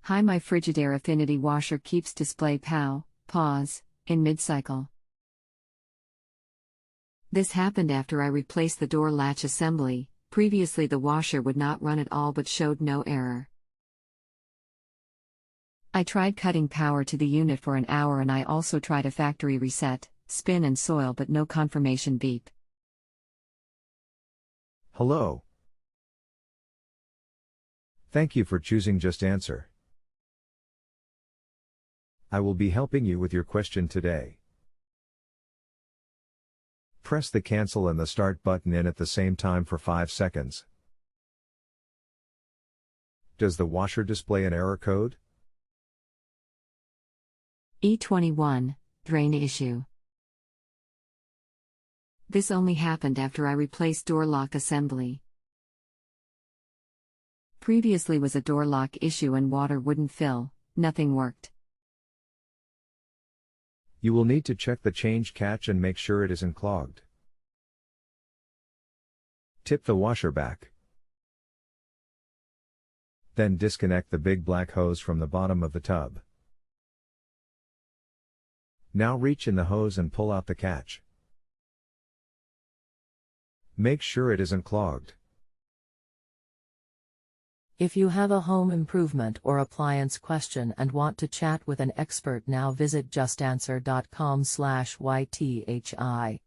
Hi, my Frigidaire Affinity washer keeps display PAU, pause, in mid-cycle. This happened after I replaced the door latch assembly. Previously the washer would not run at all but showed no error. I tried cutting power to the unit for an hour and I also tried a factory reset, spin and soil but no confirmation beep. Hello. Thank you for choosing JustAnswer. I will be helping you with your question today. Press the cancel and the start button in at the same time for 5 seconds. Does the washer display an error code? E21, drain issue. This only happened after I replaced door lock assembly. Previously was a door lock issue and water wouldn't fill, nothing worked. You will need to check the change catch and make sure it isn't clogged. Tip the washer back. Then disconnect the big black hose from the bottom of the tub. Now reach in the hose and pull out the catch. Make sure it isn't clogged. If you have a home improvement or appliance question and want to chat with an expert, now visit justanswer.com/ythi.